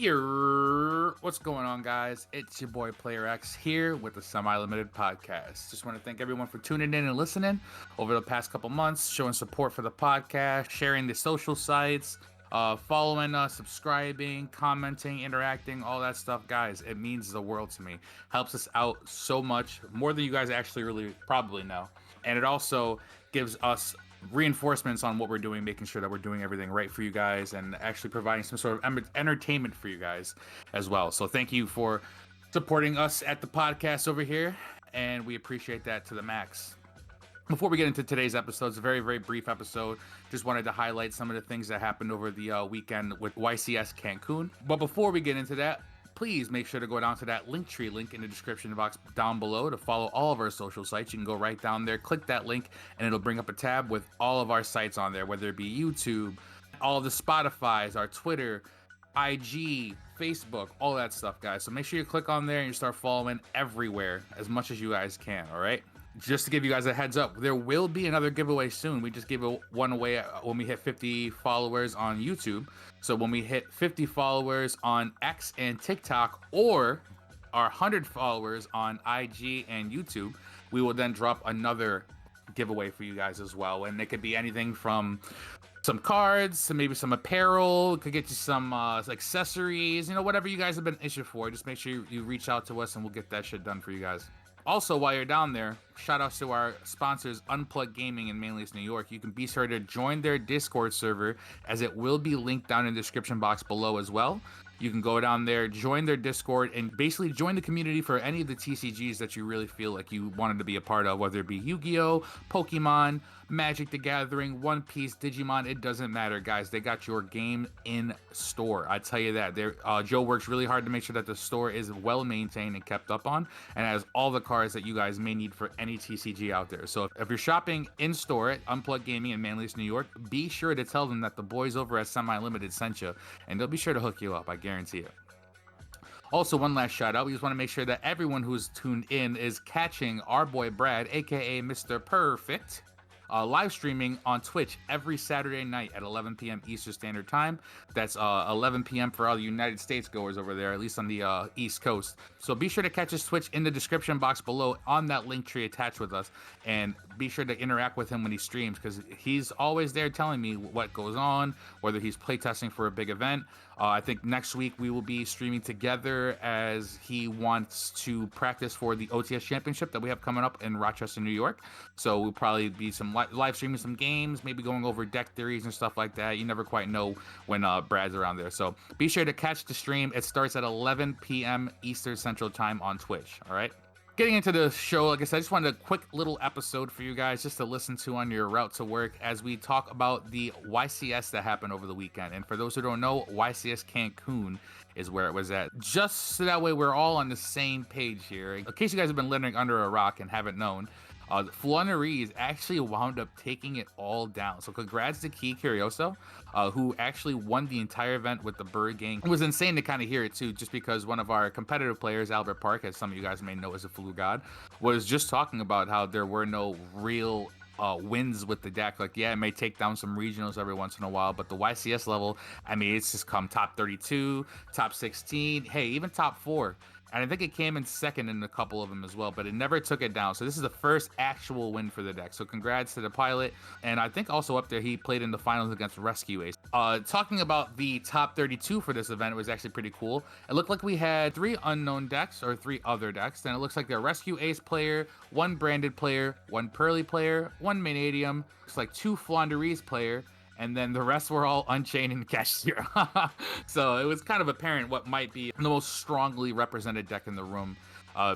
What's going on, guys? It's your boy Player X here with the Semi-Limited Podcast. Just want to thank everyone for tuning in and listening over the past couple months, showing support for the podcast, sharing the social sites, following us, subscribing, commenting, interacting, all that stuff, guys. It means the world to me. Helps us out so much, more than you guys actually really probably know. And it also gives us reinforcements on what we're doing, making sure that we're doing everything right for you guys and actually providing some sort of entertainment for you guys as well. So thank you for supporting us at the podcast over here, and we appreciate that to the max. Before we get into today's episode, it's a very, very brief episode. Just wanted to highlight some of the things that happened over the weekend with YCS Cancun. But before we get into that, please make sure to go down to that Linktree link in the description box down below to follow all of our social sites. You can go right down there, click that link, and it'll bring up a tab with all of our sites on there, whether it be YouTube, all of the Spotify's, our Twitter, IG, Facebook, all that stuff, guys. So make sure you click on there and you start following everywhere as much as you guys can, all right? Just to give you guys a heads up, there will be another giveaway soon. We just gave one away when we hit 50 followers on YouTube. So when we hit 50 followers on X and TikTok, or our 100 followers on IG and YouTube, we will then drop another giveaway for you guys as well. And it could be anything from some cards to maybe some apparel. It could get you some accessories, whatever you guys have been issued for. Just make sure you reach out to us and we'll get that shit done for you guys. Also, while you're down there, shout outs to our sponsors, Unplugged Gaming in Manlius, New York. You can be sure to join their Discord server, as it will be linked down in the description box below as well. You can go down there, join their Discord, and basically join the community for any of the TCGs that you really feel like you wanted to be a part of, whether it be Yu-Gi-Oh, Pokemon, Magic the Gathering, One Piece, Digimon. It doesn't matter, guys. They got your game in store. I tell you that. Joe works really hard to make sure that the store is well maintained and kept up on, and has all the cards that you guys may need for any TCG out there. So if you're shopping in store at Unplugged Gaming in Manlius, New York, be sure to tell them that the boys over at Semi-Limited sent you, and they'll be sure to hook you up. I guarantee it. Also, one last shout out. We just want to make sure that everyone who's tuned in is catching our boy Brad, aka Mr. Perfect, live streaming on Twitch every Saturday night at 11 p.m. Eastern Standard Time. That's 11 p.m. for all the United States goers over there, at least on the East Coast. So be sure to catch his Twitch in the description box below on that link tree attached with us, and be sure to interact with him when he streams, because he's always there telling me what goes on, whether he's playtesting for a big event. I think next week we will be streaming together, as he wants to practice for the OTS Championship that we have coming up in Rochester, New York. So we'll probably be some live streaming some games, maybe going over deck theories and stuff like that. You never quite know when Brad's around there. So be sure to catch the stream. It starts at 11 p.m. Eastern Central Time on Twitch. All right. Getting into the show, like I said, I just wanted a quick little episode for you guys just to listen to on your route to work, as we talk about the YCS that happened over the weekend. And for those who don't know, YCS Cancun is where it was at. Just so that way we're all on the same page here. In case you guys have been living under a rock and haven't known, Flooneries actually wound up taking it all down. So congrats to Key Curioso, who actually won the entire event with the Bird Gang. It was insane to kind of hear it too, just because one of our competitive players, Albert Park, as some of you guys may know as a Flu God, was just talking about how there were no real wins with the deck. Like, yeah, it may take down some regionals every once in a while, but the YCS level, I mean, it's just come top 32, top 16, hey, even top 4. And I think it came in second in a couple of them as well, but it never took it down. So this is the first actual win for the deck. So congrats to the pilot. And I think also up there, he played in the finals against Rescue Ace. Talking about the top 32 for this event, it was actually pretty cool. It looked like we had 3 unknown decks, or 3 other decks. Then it looks like the Rescue Ace player, 1 Branded player, 1 Pearly player, 1 Vanadium, looks like 2 Flooneries player, and then the rest were all Unchained and Cashier. So it was kind of apparent what might be the most strongly represented deck in the room,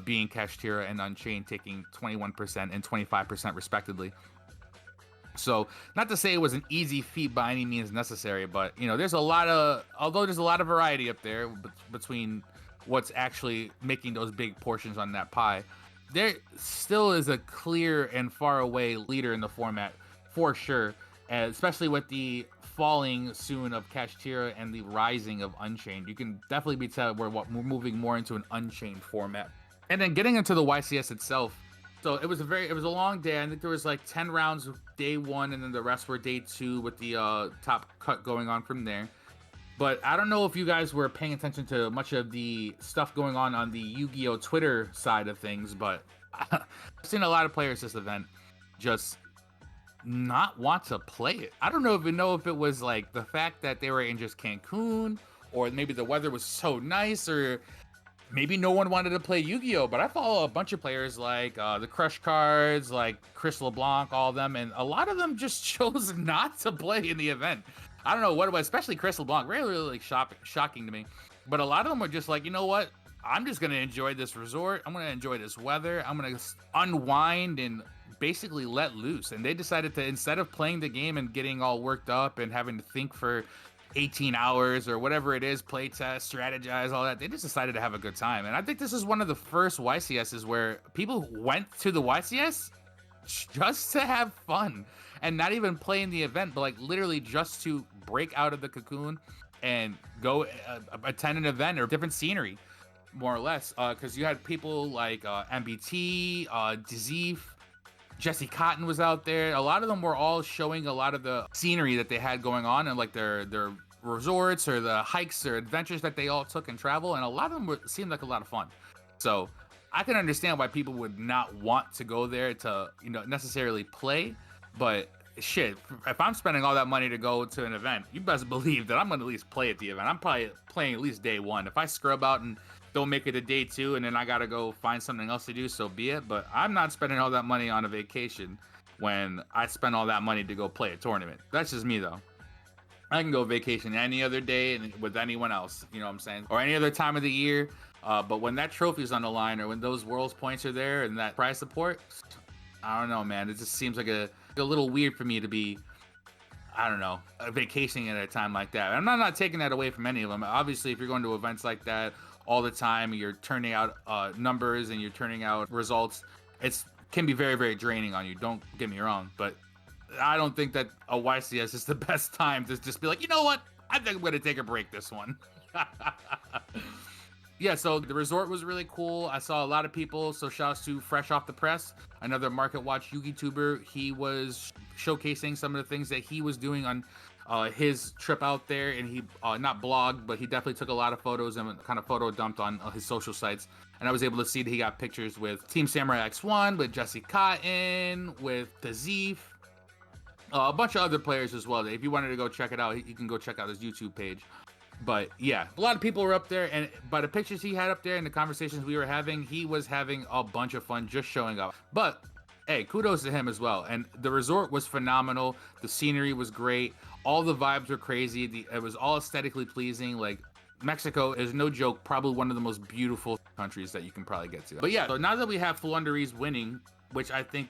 being Cashier and Unchained, taking 21% and 25% respectively. So not to say it was an easy feat by any means necessary, but there's a lot of variety up there between what's actually making those big portions on that pie, there still is a clear and far away leader in the format for sure. Especially with the falling soon of Kashtira and the rising of Unchained. You can definitely be telling we're moving more into an Unchained format. And then getting into the YCS itself, so it was a long day. I think there was like 10 rounds day 1, and then the rest were day 2 with the top cut going on from there. But I don't know if you guys were paying attention to much of the stuff going on the Yu-Gi-Oh Twitter side of things, but I've seen a lot of players this event just not want to play it. I don't even know if it was like the fact that they were in just Cancun, or maybe the weather was so nice, or maybe no one wanted to play Yu-Gi-Oh, but I follow a bunch of players like the Crush Cards, like Chris LeBlanc, all of them, and a lot of them just chose not to play in the event. I don't know what it was, especially Chris LeBlanc, really like shocking to me. But a lot of them were just like, you know what? I'm just gonna enjoy this resort. I'm gonna enjoy this weather. I'm gonna unwind and basically let loose. And they decided to, instead of playing the game and getting all worked up and having to think for 18 hours or whatever it is, play test, strategize, all that, they just decided to have a good time. And I think this is one of the first YCSs where people went to the YCS just to have fun and not even play in the event, but like literally just to break out of the cocoon and go attend an event or different scenery, more or less. Because you had people like MBT, Dizif, Jesse Cotton was out there. A lot of them were all showing a lot of the scenery that they had going on and like their resorts or the hikes or adventures that they all took and travel. And a lot of them seemed like a lot of fun. So I can understand why people would not want to go there to, necessarily play. But shit, if I'm spending all that money to go to an event, you best believe that I'm going to at least play at the event. I'm probably playing at least day one. If I scrub out and don't make it to day two and then I got to go find something else to do, so be it. But I'm not spending all that money on a vacation when I spend all that money to go play a tournament. That's just me, though. I can go vacation any other day and with anyone else, you know what I'm saying? Or any other time of the year. But when that trophy's on the line or when those world's points are there and that prize support, I don't know, man. It just seems like a little weird for me to be, I don't know, vacationing at a time like that. I'm not taking that away from any of them. Obviously, if you're going to events like that all the time, you're turning out numbers and you're turning out results, it can be very, very draining on you. Don't get me wrong. But I don't think that a YCS is the best time to just be like, you know what? I think I'm going to take a break this one. Yeah, so the resort was really cool. I saw a lot of people. So shouts to Fresh Off the Press, another Market Watch YouTuber. He was showcasing some of the things that he was doing on his trip out there, and he not blogged, but he definitely took a lot of photos and kind of photo dumped on his social sites. And I was able to see that he got pictures with Team Samurai X1, with Jesse Cotton, with Tazif, a bunch of other players as well. If you wanted to go check it out, you can go check out his YouTube page. But yeah, a lot of people were up there, and by the pictures he had up there and the conversations we were having, he was having a bunch of fun just showing up. But hey, kudos to him as well. And the resort was phenomenal. The scenery was great. All the vibes were crazy. It was all aesthetically pleasing. Like, Mexico is no joke, probably one of the most beautiful countries that you can probably get to. But yeah, so now that we have Flunderies winning, which I think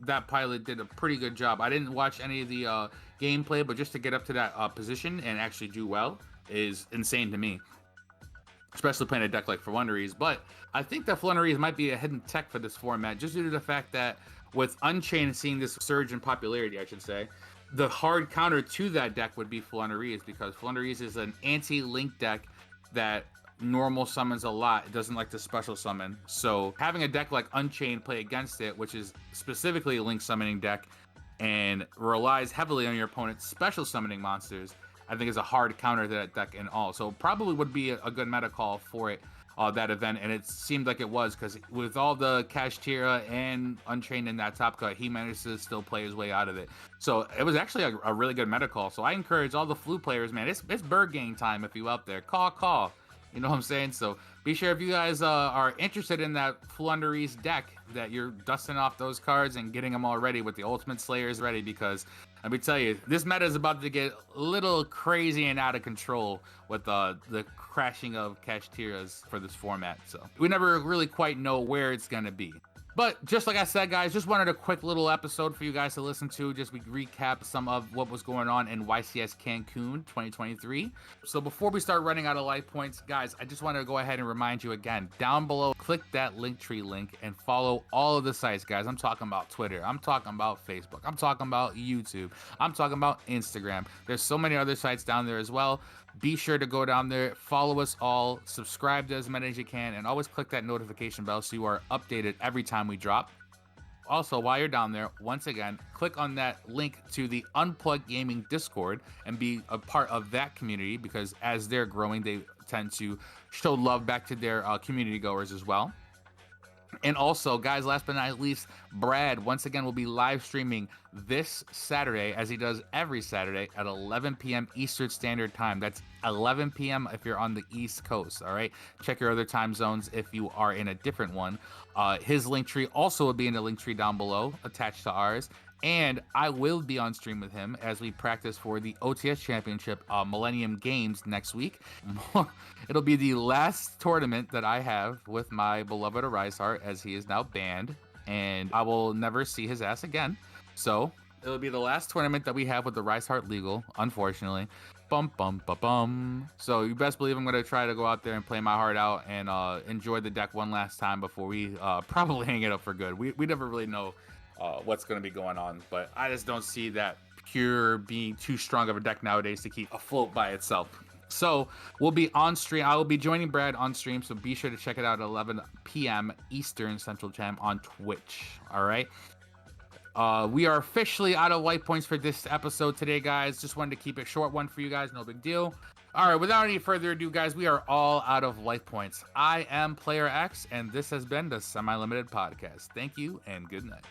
that pilot did a pretty good job. I didn't watch any of the gameplay, but just to get up to that position and actually do well is insane to me, especially playing a deck like Flunderies. But I think that Flunderies might be a hidden tech for this format, just due to the fact that with Unchained seeing this surge in popularity, I should say, the hard counter to that deck would be Flunderies, because Flunderies is an anti-link deck that normal summons a lot. It doesn't like to special summon. So having a deck like Unchained play against it, which is specifically a link summoning deck and relies heavily on your opponent's special summoning monsters, I think is a hard counter to that deck and all. So probably would be a good meta call for it, that event. And it seemed like it was, because with all the Kashtira and Unchained in that top cut, he managed to still play his way out of it. So it was actually a really good meta call. So I encourage all the Flu players, man, it's bird gang time. If you out there, call. You know what I'm saying? So be sure, if you guys are interested in that Flunderies deck, that you're dusting off those cards and getting them all ready with the Ultimate Slayers ready, because let me tell you, this meta is about to get a little crazy and out of control with the crashing of Kashtiras for this format. So we never really quite know where it's going to be. But just like I said, guys, just wanted a quick little episode for you guys to listen to. Just we recap some of what was going on in YCS Cancun 2023. So before we start running out of life points, guys, I just want to go ahead and remind you again, down below, click that Linktree link and follow all of the sites, guys. I'm talking about Twitter. I'm talking about Facebook. I'm talking about YouTube. I'm talking about Instagram. There's so many other sites down there as well. Be sure to go down there, follow us all, subscribe to as many as you can, and always click that notification bell so you are updated every time we drop. Also, while you're down there, once again, click on that link to the Unplugged Gaming Discord and be a part of that community, because as they're growing, they tend to show love back to their community goers as well. And also, guys, last but not least, Brad once again will be live streaming this Saturday, as he does every Saturday at 11 p.m. Eastern Standard Time. That's 11 p.m. if you're on the East Coast. All right, check your other time zones if you are in a different one. His link tree also will be in the link tree down below, attached to ours. And I will be on stream with him as we practice for the OTS Championship Millennium Games next week. It'll be the last tournament that I have with my beloved Arise Heart, as he is now banned, and I will never see his ass again. So it'll be the last tournament that we have with the Rise Heart Legal, unfortunately. Bum, bum, bum, bum. So you best believe I'm going to try to go out there and play my heart out and enjoy the deck one last time before we probably hang it up for good. We never really know what's going to be going on, but I just don't see that pure being too strong of a deck nowadays to keep afloat by itself. So we'll be on stream. I will be joining Brad on stream, so be sure to check it out at 11 p.m. Eastern Central Time on Twitch. All right. We are officially out of life points for this episode today, guys. Just wanted to keep it short one for you guys. No big deal. All right, without any further ado, guys, we are all out of life points. I am Player X, and this has been the Semi-Limited Podcast. Thank you, and good night.